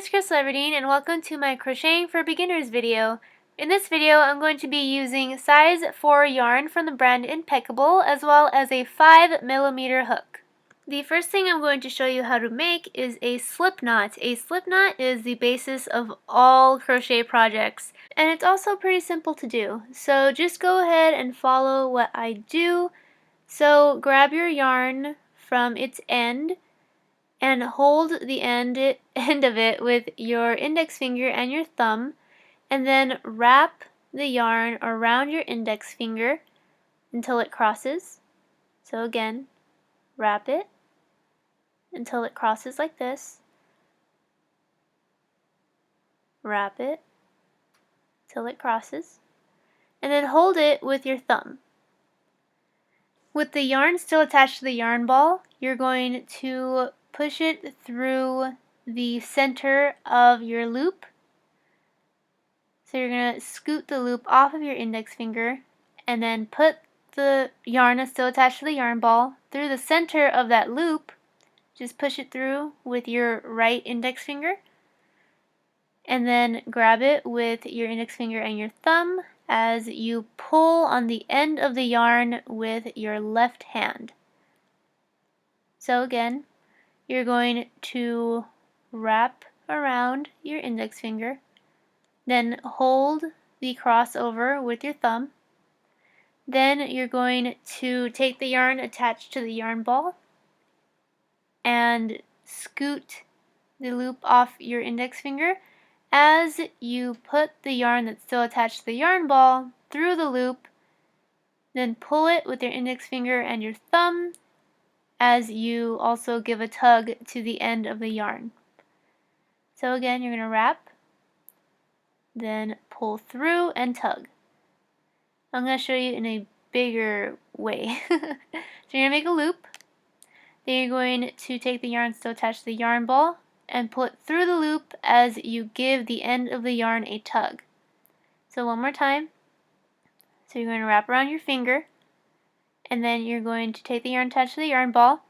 is Krystal Everdeen and welcome to my Crocheting for Beginners video. In this video I'm going to be using size 4 yarn from the brand Impeccable as well as a 5mm hook. The first thing I'm going to show you how to make is a Slipknot. A Slipknot is the basis of all crochet projects and it's also pretty simple to do. So just go ahead and follow what I do. So grab your yarn from its end and hold the end of it with your index finger and your thumb, and then wrap the yarn around your index finger until it crosses. So again, wrap it until it crosses like this. Wrap it till it crosses, and then hold it with your thumb. With the yarn still attached to the yarn ball, you're going to push it through the center of your loop. So you're going to scoot the loop off of your index finger and then put the yarn that's still attached to the yarn ball through the center of that loop. Just push it through with your right index finger and then grab it with your index finger and your thumb as you pull on the end of the yarn with your left hand. So again, you're going to wrap around your index finger, then hold the crossover with your thumb. Then you're going to take the yarn attached to the yarn ball and scoot the loop off your index finger as you put the yarn that's still attached to the yarn ball through the loop, then pull it with your index finger and your thumb as you also give a tug to the end of the yarn. So again, you're going to wrap, then pull through and tug. I'm going to show you in a bigger way. So you're going to make a loop, then you're going to take the yarn still attached to the yarn ball and pull it through the loop as you give the end of the yarn a tug. So one more time. So you're going to wrap around your finger, and then you're going to take the yarn attached to the yarn ball,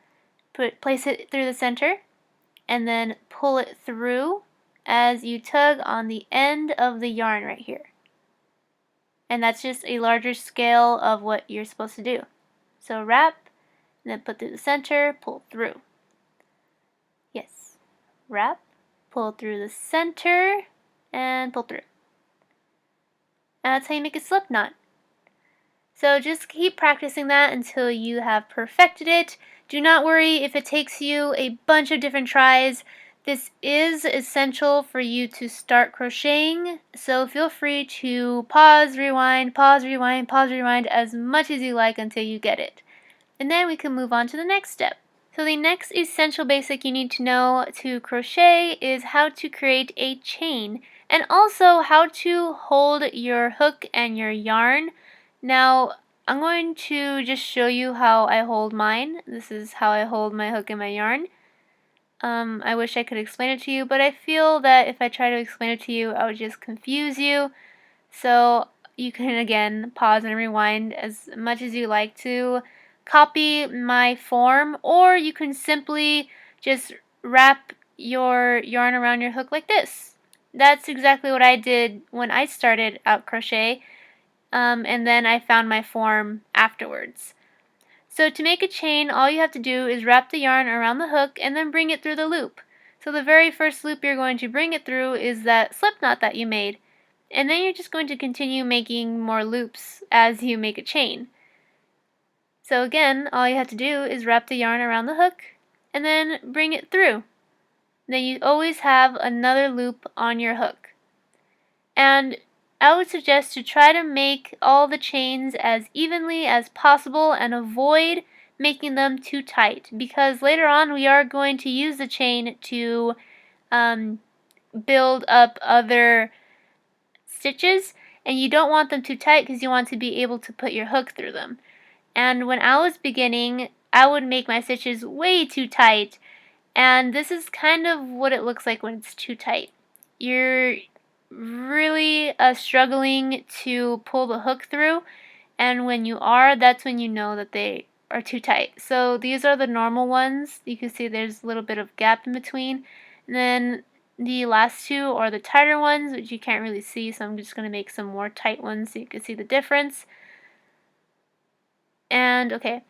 place it through the center, and then pull it through as you tug on the end of the yarn right here. And that's just a larger scale of what you're supposed to do. So wrap, and then put through the center, pull through. Yes. Wrap, pull through the center, and pull through. And that's how you make a slip knot. So just keep practicing that until you have perfected it. Do not worry if it takes you a bunch of different tries. This is essential for you to start crocheting, so feel free to pause, rewind, pause, rewind, pause, rewind as much as you like until you get it. And then we can move on to the next step. So the next essential basic you need to know to crochet is how to create a chain and also how to hold your hook and your yarn. Now I'm going to just show you how I hold mine. This is how I hold my hook and my yarn. I wish I could explain it to you, but I feel that if I try to explain it to you, I would just confuse you. So you can again pause and rewind as much as you like to copy my form, or you can simply just wrap your yarn around your hook like this. That's exactly what I did when I started out crochet, and then I found my form afterwards. So to make a chain, all you have to do is wrap the yarn around the hook and then bring it through the loop. So the very first loop you're going to bring it through is that slip knot that you made, and then you're just going to continue making more loops as you make a chain. So again, all you have to do is wrap the yarn around the hook and then bring it through. Then you always have another loop on your hook. And I would suggest to try to make all the chains as evenly as possible and avoid making them too tight, because later on we are going to use the chain to build up other stitches, and you don't want them too tight because you want to be able to put your hook through them. And when I was beginning, I would make my stitches way too tight, and this is kind of what it looks like when it's too tight. You're really struggling to pull the hook through, and when you are, that's when you know that they are too tight. So these are the normal ones. You can see there's a little bit of gap in between, and then the last two are the tighter ones, which you can't really see, so I'm just going to make some more tight ones so you can see the difference. And okay,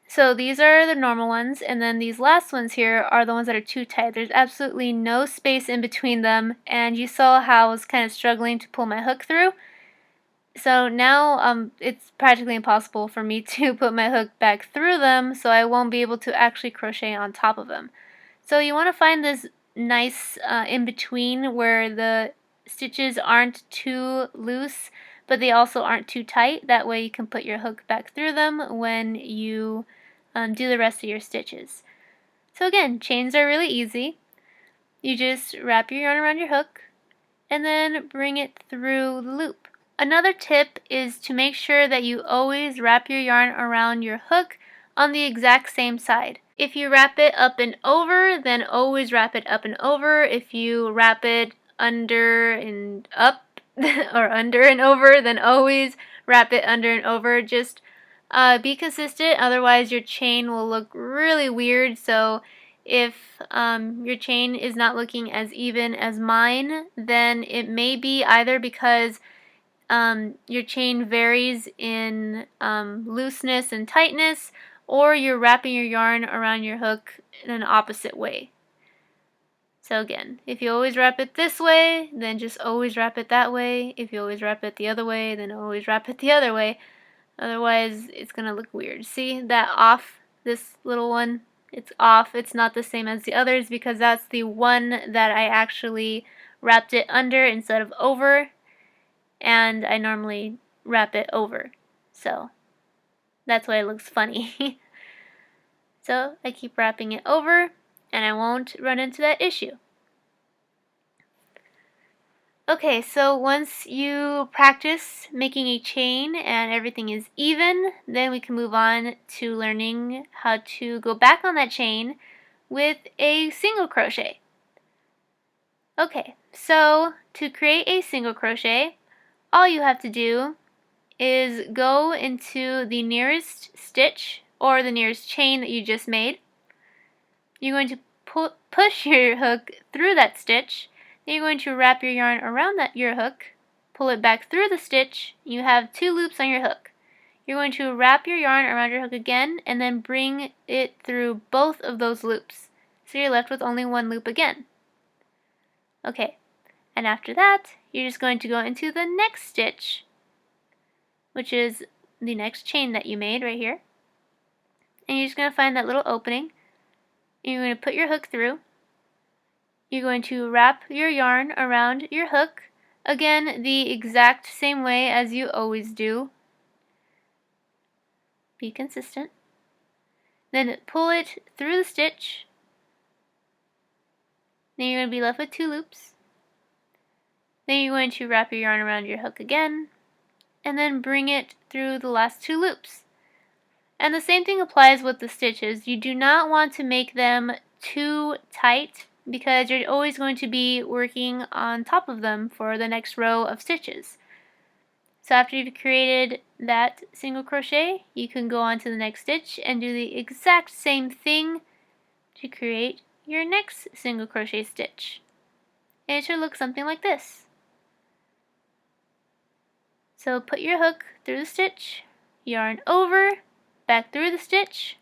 so these are the normal ones, and then these last ones here are the ones that are too tight. There's absolutely no space in between them, and you saw how I was kind of struggling to pull my hook through. So now it's practically impossible for me to put my hook back through them, so I won't be able to actually crochet on top of them. So you want to find this nice in between where the stitches aren't too loose, but they also aren't too tight. That way you can put your hook back through them when you do the rest of your stitches. So again, chains are really easy. You just wrap your yarn around your hook and then bring it through the loop. Another tip is to make sure that you always wrap your yarn around your hook on the exact same side. If you wrap it up and over, then always wrap it up and over. If you wrap it under and up or under and over, then always wrap it under and over. Just be consistent, otherwise your chain will look really weird. So if your chain is not looking as even as mine, then it may be either because your chain varies in looseness and tightness, or you're wrapping your yarn around your hook in an opposite way. So again, if you always wrap it this way, then just always wrap it that way. If you always wrap it the other way, then always wrap it the other way. Otherwise, it's going to look weird. See that off, this little one? It's off. It's not the same as the others because that's the one that I actually wrapped it under instead of over. And I normally wrap it over, so that's why it looks funny. So I keep wrapping it over and I won't run into that issue. Okay, so once you practice making a chain and everything is even, then we can move on to learning how to go back on that chain with a single crochet. Okay, so to create a single crochet, all you have to do is go into the nearest stitch or the nearest chain that you just made. You're going to push your hook through that stitch. Then you're going to wrap your yarn around your hook, pull it back through the stitch. You have 2 loops on your hook. You're going to wrap your yarn around your hook again and then bring it through both of those loops. So you're left with only 1 loop again. Okay, and after that, you're just going to go into the next stitch, which is the next chain that you made right here. And you're just going to find that little opening. And you're going to put your hook through. You're going to wrap your yarn around your hook. Again, the exact same way as you always do. Be consistent. Then pull it through the stitch. Then you're going to be left with 2 loops. Then you're going to wrap your yarn around your hook again, and then bring it through the last 2 loops. And the same thing applies with the stitches. You do not want to make them too tight because you're always going to be working on top of them for the next row of stitches. So after you've created that single crochet, you can go on to the next stitch and do the exact same thing to create your next single crochet stitch. And it should look something like this. So put your hook through the stitch, yarn over, back through the stitch,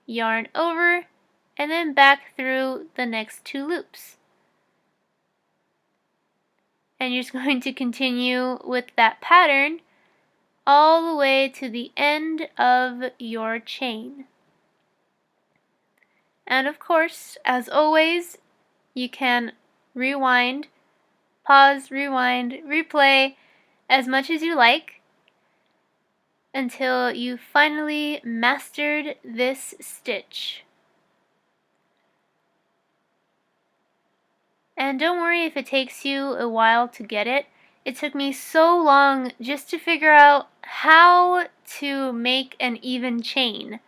yarn over, and then back through the next 2 loops. And you're just going to continue with that pattern all the way to the end of your chain. And of course, as always, you can rewind, pause, rewind, replay as much as you like until you finally mastered this stitch. And don't worry if it takes you a while to get it. It took me so long just to figure out how to make an even chain.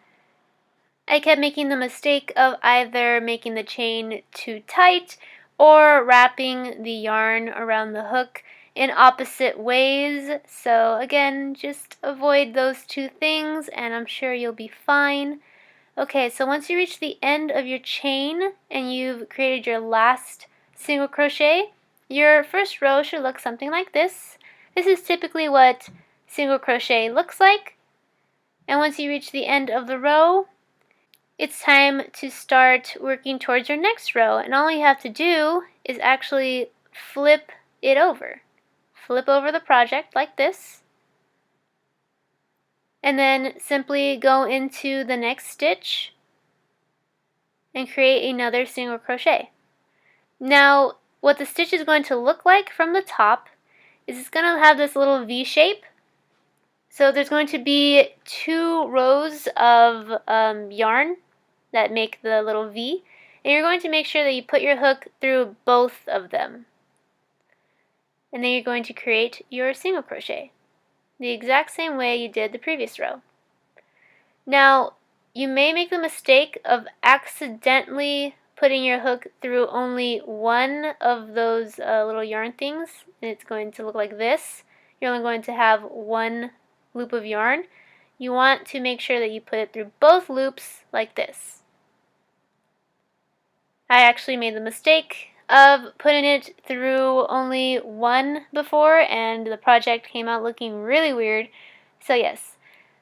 I kept making the mistake of either making the chain too tight or wrapping the yarn around the hook in opposite ways. So again, just avoid those 2 things and I'm sure you'll be fine. Okay, so once you reach the end of your chain and you've created your last single crochet, your first row should look something like this. This is typically what single crochet looks like. And once you reach the end of the row, it's time to start working towards your next row. And all you have to do is actually flip it over. Flip over the project like this. And then simply go into the next stitch and create another single crochet. Now, what the stitch is going to look like from the top is it's going to have this little V shape. So there's going to be 2 rows of yarn that make the little V, and you're going to make sure that you put your hook through both of them. And then you're going to create your single crochet the exact same way you did the previous row. Now, you may make the mistake of accidentally putting your hook through only one of those little yarn things, and it's going to look like this. You're only going to have one loop of yarn. You want to make sure that you put it through both loops like this. I actually made the mistake of putting it through only one before, and the project came out looking really weird. So yes,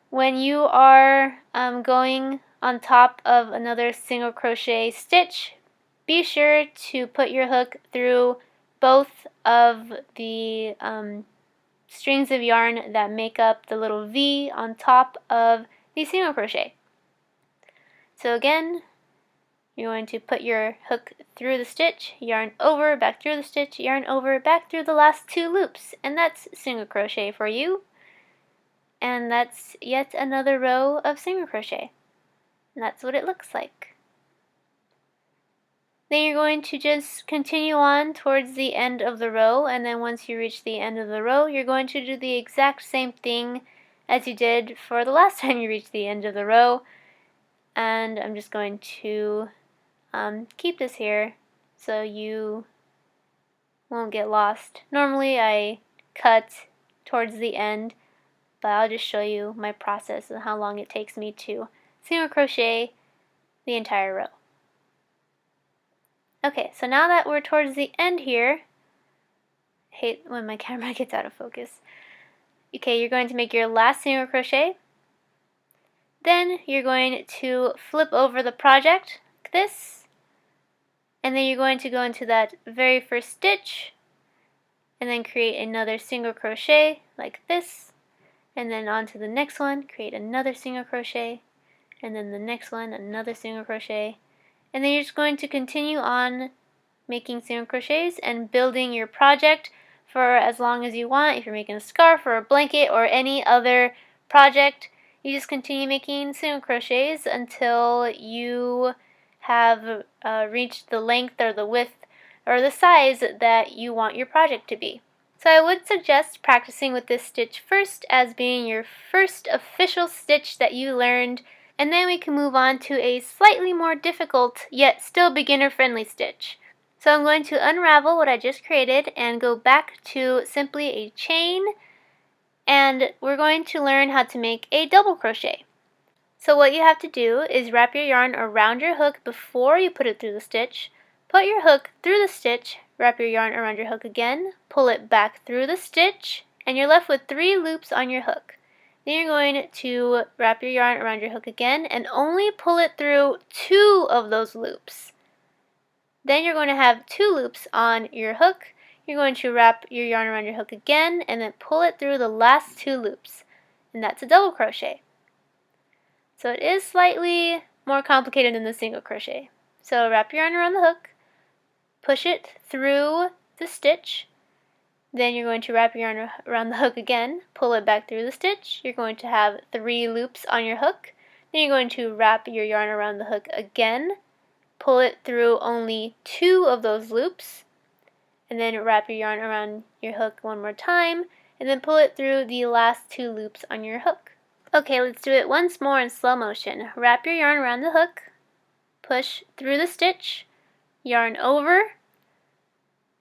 when you are going on top of another single crochet stitch, be sure to put your hook through both of the strings of yarn that make up the little V on top of the single crochet. So again, you're going to put your hook through the stitch, yarn over, back through the stitch, yarn over, back through the last 2 loops, and that's single crochet for you. And that's yet another row of single crochet. And that's what it looks like. Then you're going to just continue on towards the end of the row, and then once you reach the end of the row, you're going to do the exact same thing as you did for the last time you reached the end of the row. And I'm just going to keep this here so you won't get lost. Normally I cut towards the end, but I'll just show you my process and how long it takes me to single crochet the entire row. Okay, so now that we're towards the end here, I hate when my camera gets out of focus. Okay, you're going to make your last single crochet. Then you're going to flip over the project like this. And then you're going to go into that very first stitch and then create another single crochet like this. And then on to the next one, create another single crochet. And then the next one, another single crochet. And then you're just going to continue on making single crochets and building your project for as long as you want. If you're making a scarf or a blanket or any other project, you just continue making single crochets until you have reached the length or the width or the size that you want your project to be. So I would suggest practicing with this stitch first as being your first official stitch that you learned, and then we can move on to a slightly more difficult yet still beginner friendly stitch. So I'm going to unravel what I just created and go back to simply a chain, and we're going to learn how to make a double crochet. So what you have to do is wrap your yarn around your hook before you put it through the stitch, put your hook through the stitch, wrap your yarn around your hook again, pull it back through the stitch, and you're left with 3 loops on your hook. Then you're going to wrap your yarn around your hook again and only pull it through 2 of those loops. Then you're going to have 2 loops on your hook. You're going to wrap your yarn around your hook again and then pull it through the last 2 loops. And that's a double crochet. So it is slightly more complicated than the single crochet. So wrap your yarn around the hook, push it through the stitch, then you're going to wrap your yarn around the hook again, pull it back through the stitch. You're going to have 3 loops on your hook. Then you're going to wrap your yarn around the hook again, pull it through only 2 of those loops, and then wrap your yarn around your hook one more time, and then pull it through the last 2 loops on your hook. Okay, let's do it once more in slow motion. Wrap your yarn around the hook, push through the stitch, yarn over,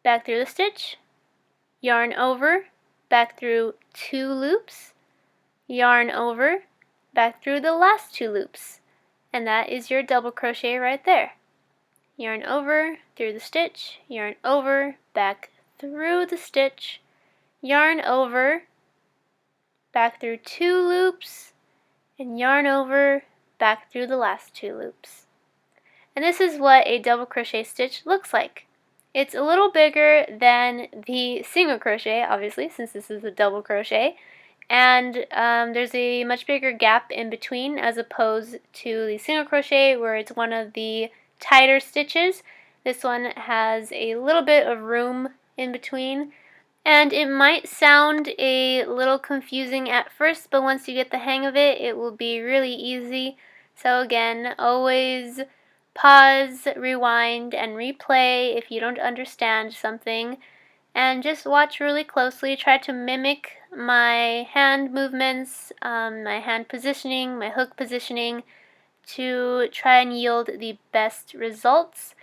back through the stitch, yarn over, back through 2 loops, yarn over, back through the last 2 loops, and that is your double crochet right there. yarn over, through the stitch, yarn over, back through the stitch, yarn over, back through 2 loops, and yarn over, back through the last 2 loops. And this is what a double crochet stitch looks like. It's a little bigger than the single crochet, obviously, since this is a double crochet, and there's a much bigger gap in between as opposed to the single crochet where it's one of the tighter stitches. This one has a little bit of room in between, and it might sound a little confusing at first, but once you get the hang of it, it will be really easy. So again, always pause, rewind, and replay if you don't understand something, and just watch really closely. Try to mimic my hand movements, my hand positioning, my hook positioning, to try and yield the best results.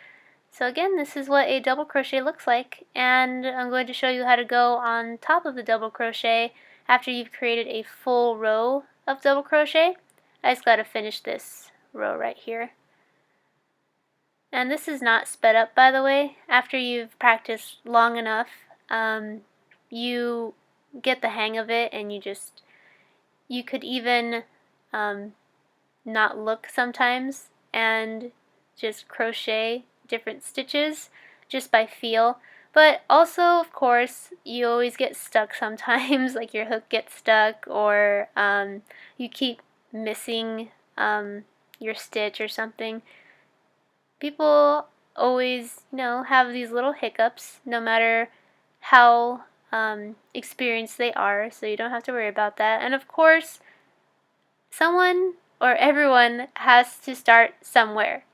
So again, this is what a double crochet looks like, and I'm going to show you how to go on top of the double crochet after you've created a full row of double crochet. I just got to finish this row right here. And this is not sped up, by the way. After you've practiced long enough, you get the hang of it, and you could even not look sometimes and just crochet different stitches just by feel. But also, of course, you always get stuck sometimes, like your hook gets stuck, or you keep missing your stitch or something. People always, have these little hiccups, no matter how experienced they are, so you don't have to worry about that. And of course, someone or everyone has to start somewhere.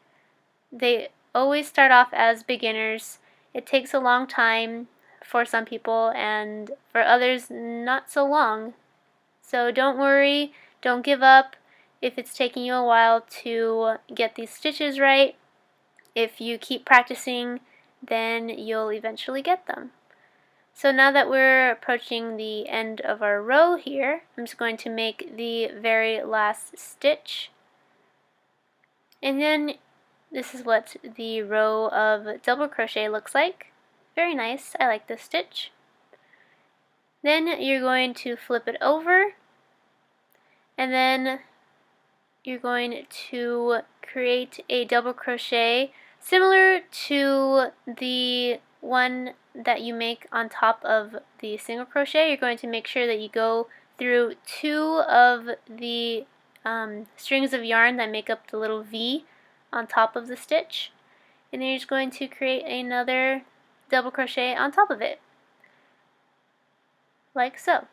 They always start off as beginners. It takes a long time for some people, and for others, not so long. So don't worry, don't give up if it's taking you a while to get these stitches right. If you keep practicing, then you'll eventually get them. So now that we're approaching the end of our row here, I'm just going to make the very last stitch. And then this is what the row of double crochet looks like. Very nice. I like this stitch. Then you're going to flip it over, and then you're going to create a double crochet similar to the one that you make on top of the single crochet. You're going to make sure that you go through 2 of the strings of yarn that make up the little V on top of the stitch, and then you're just going to create another double crochet on top of it, like so.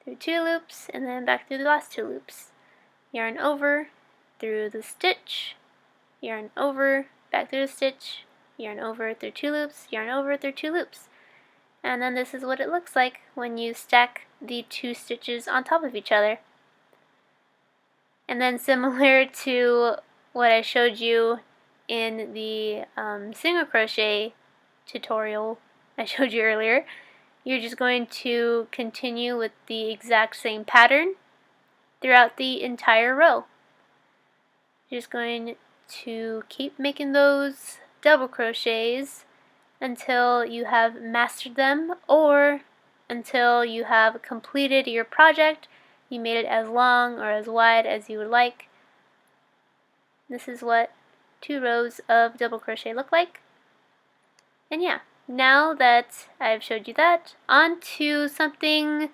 Through 2 loops, and then back through the last 2 loops. Yarn over, through the stitch, yarn over, back through the stitch, yarn over through 2 loops, yarn over through 2 loops. And then this is what it looks like when you stack the 2 stitches on top of each other. And then similar to what I showed you in the single crochet tutorial I showed you earlier, you're just going to continue with the exact same pattern throughout the entire row. You're just going to keep making those double crochets until you have mastered them, or until you have completed your project. You made it as long or as wide as you would like. This is what 2 rows of double crochet look like. And yeah, now that I've showed you that, on to something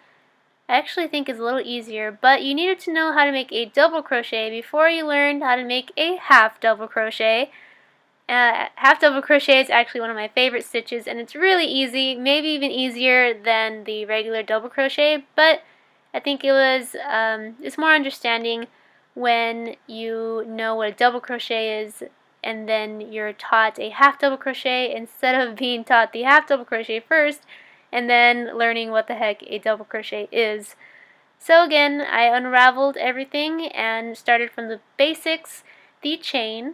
I actually think is a little easier, but you needed to know how to make a double crochet before you learned how to make a half double crochet. Half double crochet is actually one of my favorite stitches, and it's really easy, maybe even easier than the regular double crochet, but I think it's more understanding when you know what a double crochet is, and then you're taught a half double crochet instead of being taught the half double crochet first and then learning what the heck a double crochet is. So again, I unraveled everything and started from the basics, the chain.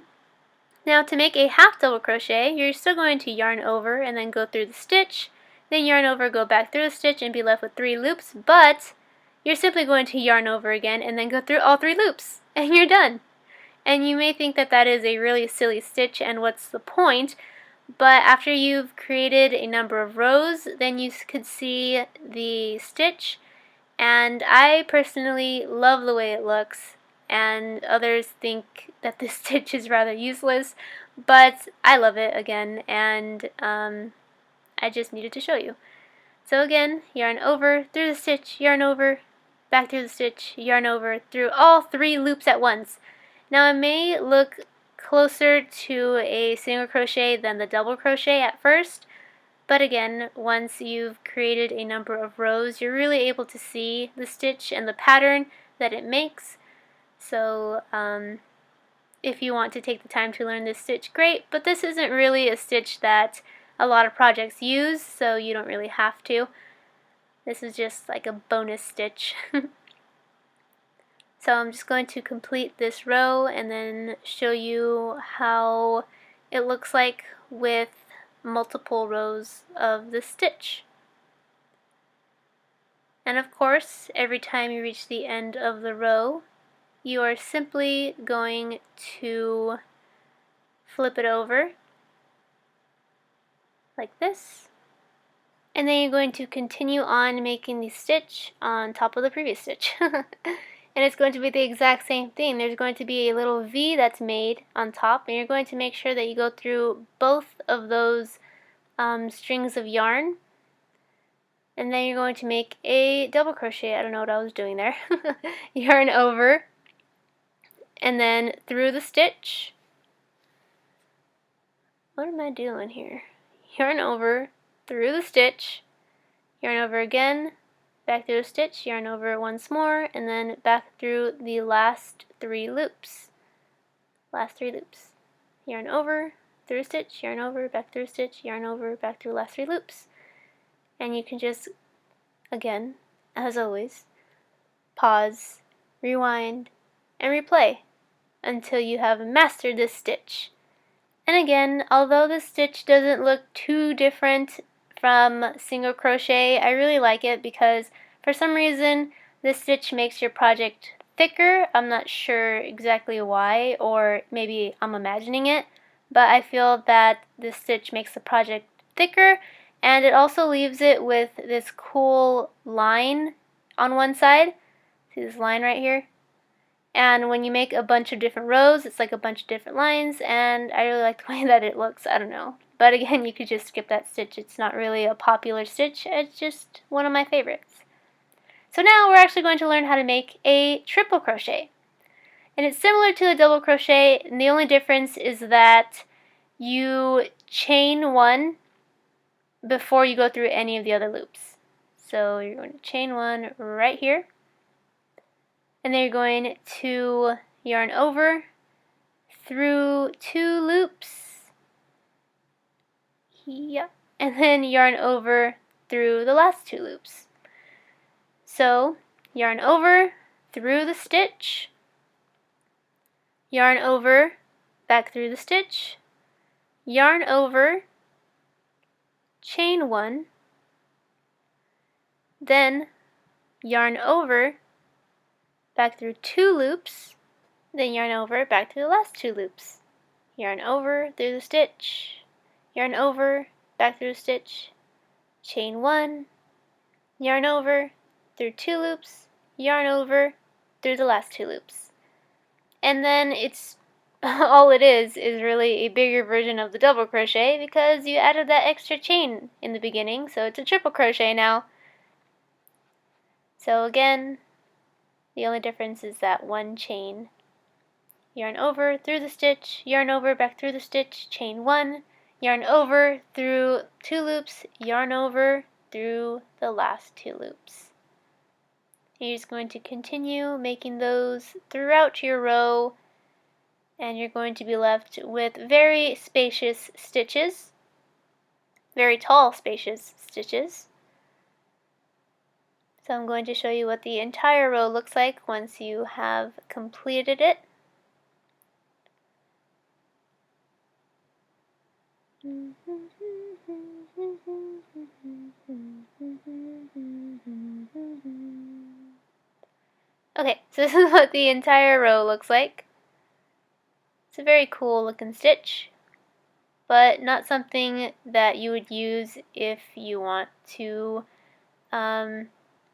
Now to make a half double crochet, you're still going to yarn over and then go through the stitch, then yarn over, go back through the stitch, and be left with 3 loops, but you're simply going to yarn over again and then go through all 3 loops, and you're done. And you may think that that is a really silly stitch and what's the point, but after you've created a number of rows, then you could see the stitch, and I personally love the way it looks, and others think that this stitch is rather useless, but I love it again, and I just needed to show you. So again, yarn over, through the stitch, yarn over, back through the stitch, yarn over, through all 3 loops at once. Now it may look closer to a single crochet than the double crochet at first, but again, once you've created a number of rows, you're really able to see the stitch and the pattern that it makes. So if you want to take the time to learn this stitch, great, but this isn't really a stitch that a lot of projects use, so you don't really have to. This is just like a bonus stitch. So I'm just going to complete this row and then show you how it looks like with multiple rows of the stitch. And of course, every time you reach the end of the row, you are simply going to flip it over like this, and then you're going to continue on making the stitch on top of the previous stitch. And it's going to be the exact same thing. There's going to be a little V that's made on top, and you're going to make sure that you go through both of those strings of yarn, and then you're going to make a double crochet. I don't know what I was doing there. Yarn over, and then through the stitch. What am I doing here? Yarn over, through the stitch, yarn over again, back through the stitch, yarn over once more, and then back through the last 3 loops. Last 3 loops. Yarn over, through a stitch, yarn over, back through a stitch, yarn over, back through the last 3 loops. And you can just, again, as always, pause, rewind, and replay until you have mastered this stitch. And again, although this stitch doesn't look too different from single crochet, I really like it because for some reason this stitch makes your project thicker. I'm not sure exactly why, or maybe I'm imagining it, but I feel that this stitch makes the project thicker, and it also leaves it with this cool line on one side. See this line right here? And when you make a bunch of different rows, it's like a bunch of different lines, and I really like the way that it looks. I don't know. But again, you could just skip that stitch. It's not really a popular stitch. It's just one of my favorites. So now we're actually going to learn how to make a triple crochet. And it's similar to a double crochet, and the only difference is that you chain 1 before you go through any of the other loops. So you're going to chain 1 right here. And then you're going to yarn over through 2 loops. Yep. And then yarn over through the last 2 loops. So yarn over through the stitch, yarn over, back through the stitch, yarn over, chain 1, then yarn over, back through 2 loops, then yarn over, back through the last 2 loops, yarn over through the stitch, yarn over, back through the stitch, chain 1, yarn over through 2 loops, yarn over through the last 2 loops. And then it's all it is really a bigger version of the double crochet because you added that extra chain in the beginning, so it's a triple crochet now. So again, the only difference is that 1 chain. Yarn over through the stitch, yarn over, back through the stitch, chain 1, yarn over through 2 loops, yarn over through the last 2 loops. You're just going to continue making those throughout your row, and you're going to be left with very spacious stitches, very tall spacious stitches. So I'm going to show you what the entire row looks like once you have completed it. Okay, so this is what the entire row looks like. a very cool looking stitch, but not something that you would use if you want to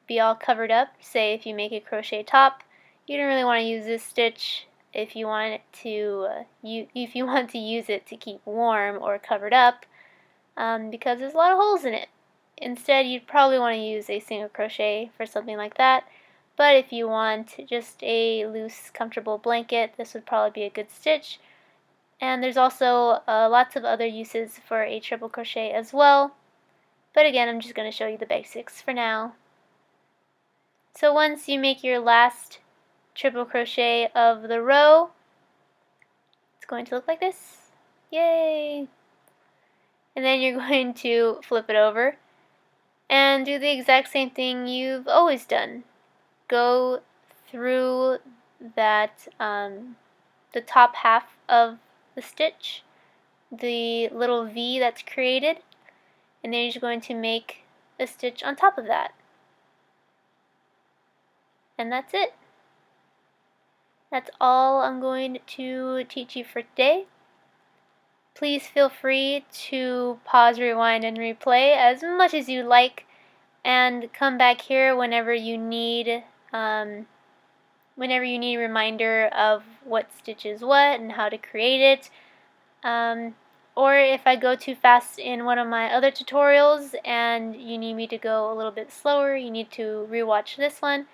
be all covered up. Say if you make a crochet top, you don't really want to use this stitch if you want it to if you want to use it to keep warm or covered up, because there's a lot of holes in it. Instead, you'd probably want to use a single crochet for something like that. But if you want just a loose, comfortable blanket, this would probably be a good stitch. And there's also lots of other uses for a triple crochet as well. But again, I'm just going to show you the basics for now. So once you make your last triple crochet of the row, it's going to look like this. Yay! And then you're going to flip it over and do the exact same thing you've always done. Go through that, the top half of the stitch, the little V that's created, and then you're just going to make a stitch on top of that. And that's it. That's all I'm going to teach you for today. Please feel free to pause, rewind, and replay as much as you like, and come back here whenever you need a reminder of what stitch is what and how to create it. Or if I go too fast in one of my other tutorials and you need me to go a little bit slower, you need to rewatch this one,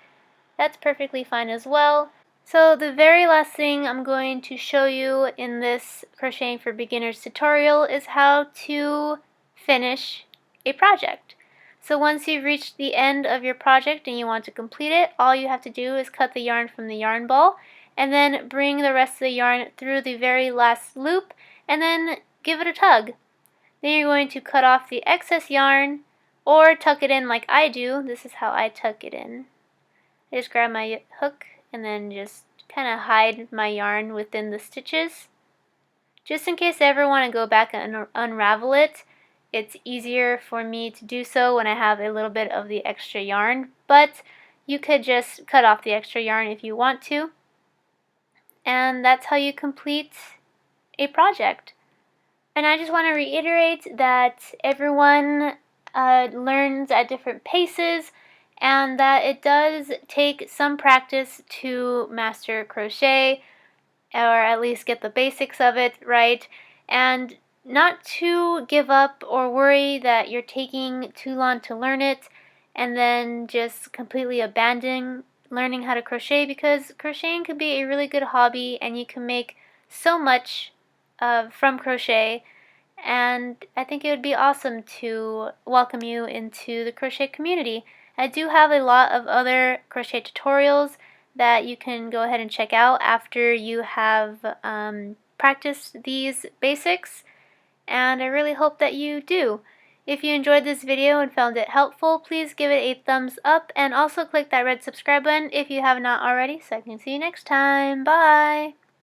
that's perfectly fine as well. So the very last thing I'm going to show you in this Crocheting for Beginners tutorial is how to finish a project. So once you've reached the end of your project and you want to complete it, all you have to do is cut the yarn from the yarn ball and then bring the rest of the yarn through the very last loop and then give it a tug. Then you're going to cut off the excess yarn or tuck it in like I do. This is how I tuck it in. I just grab my hook and then just kind of hide my yarn within the stitches. Just in case I ever want to go back and unravel it, it's easier for me to do so when I have a little bit of the extra yarn, but you could just cut off the extra yarn if you want to. And that's how you complete a project. And I just want to reiterate that everyone learns at different paces, and that it does take some practice to master crochet, or at least get the basics of it right, and not to give up or worry that you're taking too long to learn it and then just completely abandon learning how to crochet, because crocheting can be a really good hobby and you can make so much from crochet. And I think it would be awesome to welcome you into the crochet community. I do have a lot of other crochet tutorials that you can go ahead and check out after you have practiced these basics, and I really hope that you do. If you enjoyed this video and found it helpful, please give it a thumbs up and also click that red subscribe button if you have not already, so I can see you next time. Bye!